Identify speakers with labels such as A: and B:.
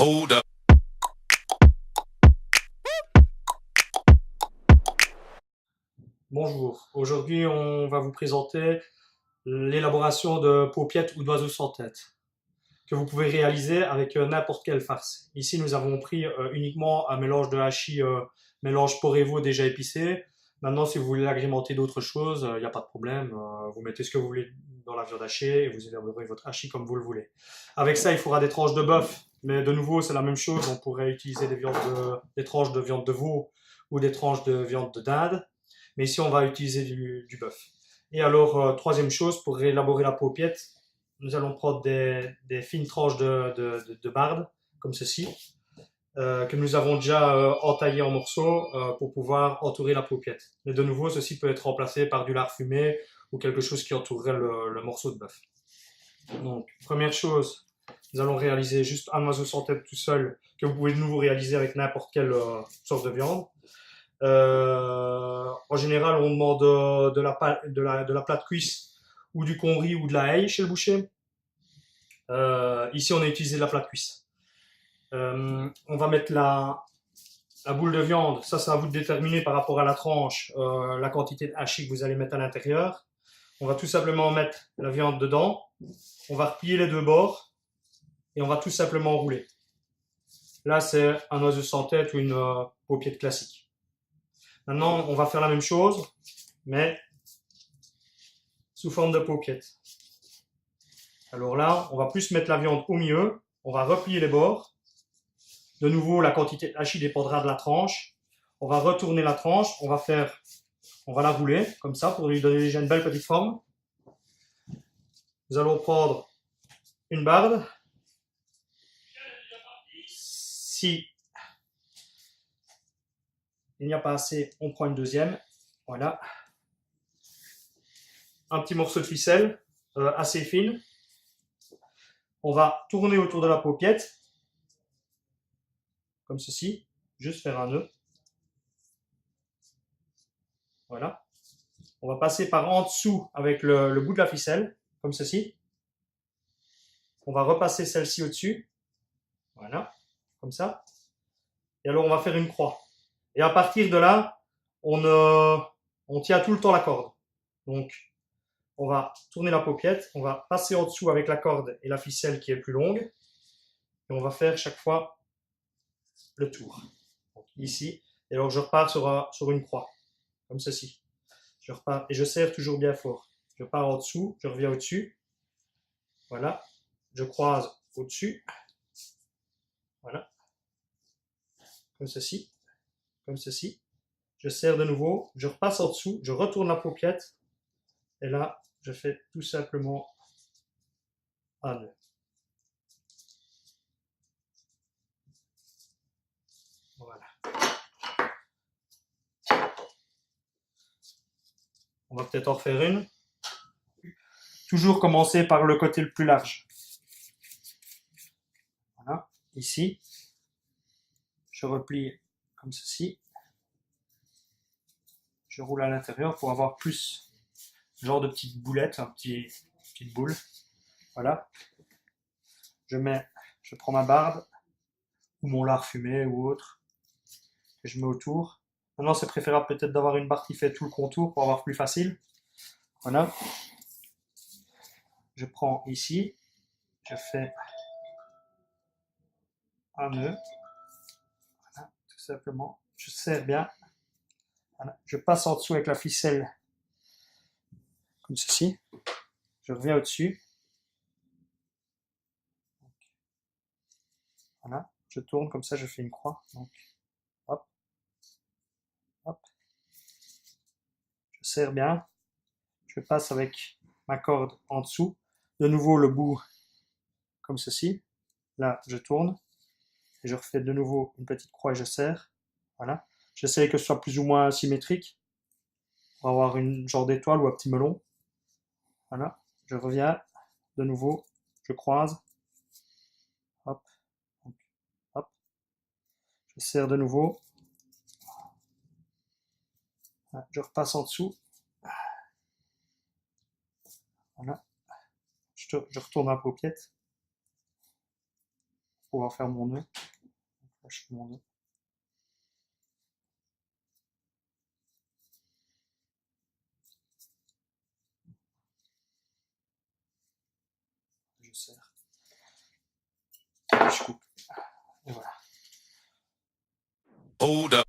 A: Hold up.
B: Bonjour, aujourd'hui on va vous présenter l'élaboration de paupiettes ou d'oiseaux sans tête que vous pouvez réaliser avec n'importe quelle farce. Ici nous avons pris uniquement un mélange de hachis, mélange Porevo déjà épicé. Maintenant si vous voulez l'agrémenter d'autres choses, il n'y a pas de problème, vous mettez ce que vous voulez dans la viande hachée et vous élaborez votre hachis comme vous le voulez. Avec ça il faudra des tranches de bœuf, mais de nouveau c'est la même chose, on pourrait utiliser des tranches de viande de veau ou des tranches de viande de dinde. Mais ici, on va utiliser du bœuf. Et alors, troisième chose, pour élaborer la paupiette, nous allons prendre des fines tranches de barbe, comme ceci, que nous avons déjà entaillé en morceaux pour pouvoir entourer la paupiette. Et de nouveau, ceci peut être remplacé par du lard fumé ou quelque chose qui entourerait le morceau de bœuf. Donc, première chose, nous allons réaliser juste un oiseau sans tête tout seul, que vous pouvez de nouveau réaliser avec n'importe quelle sorte de viande. En général, on demande de la plate cuisse ou du conris ou de la haie chez le boucher. Ici, on a utilisé de la plate cuisse. On va mettre la boule de viande. Ça, c'est à vous de déterminer par rapport à la tranche, la quantité de hachis que vous allez mettre à l'intérieur. On va tout simplement mettre la viande dedans. On va replier les deux bords et on va tout simplement rouler. Là, c'est un oiseau sans tête ou une paupiette classique. Maintenant, on va faire la même chose, mais sous forme de paupiette. Alors là, on va plus mettre la viande au milieu, on va replier les bords. De nouveau, la quantité de hachis dépendra de la tranche. On va retourner la tranche, on va la rouler comme ça pour lui donner déjà une belle petite forme. Nous allons prendre une barbe. Si il n'y a pas assez, on prend une deuxième. Voilà. Un petit morceau de ficelle assez fine. On va tourner autour de la paupiette, comme ceci, juste faire un nœud. Voilà. On va passer par en dessous avec le bout de la ficelle, comme ceci. On va repasser celle-ci au-dessus. Voilà, comme ça. Et alors on va faire une croix. Et à partir de là, on tient tout le temps la corde. Donc, on va tourner la paupiette, on va passer en dessous avec la corde et la ficelle qui est plus longue. Et on va faire chaque fois le tour. Donc, ici. Et alors je repars sur une croix, comme ceci. Je repars et je serre toujours bien fort. Je pars en dessous, je reviens au-dessus. Voilà. Je croise au-dessus. Voilà. Comme ceci. Comme ceci. Je serre de nouveau, je repasse en dessous, je retourne la paupiette. Et là, je fais tout simplement un nœud. Voilà. On va peut-être en refaire une. Toujours commencer par le côté le plus large. Voilà. Ici, je replie comme ceci. Je roule à l'intérieur pour avoir plus genre de petites boulettes, petite boule. Voilà. Je prends ma barbe ou mon lard fumé ou autre que je mets autour. Maintenant, c'est préférable peut-être d'avoir une barre qui fait tout le contour pour avoir plus facile. Voilà. Je prends ici, je fais un nœud. Voilà, tout simplement. Je serre bien. Voilà. Je passe en dessous avec la ficelle, comme ceci. Je reviens au-dessus. Voilà. Je tourne comme ça, je fais une croix. Donc, hop, hop. Je serre bien. Je passe avec ma corde en dessous. De nouveau le bout comme ceci. Là, je tourne. Et je refais de nouveau une petite croix et je serre. Voilà. J'essaie que ce soit plus ou moins symétrique pour avoir une genre d'étoile ou un petit melon. Voilà. Je reviens de nouveau. Je croise. Hop. Hop. Je serre de nouveau. Je repasse en dessous. Voilà. Je retourne la paupiette. pouvoir faire mon nœud. Là, je fais mon nœud. Je serre. Je coupe. Et voilà.
A: Hold up.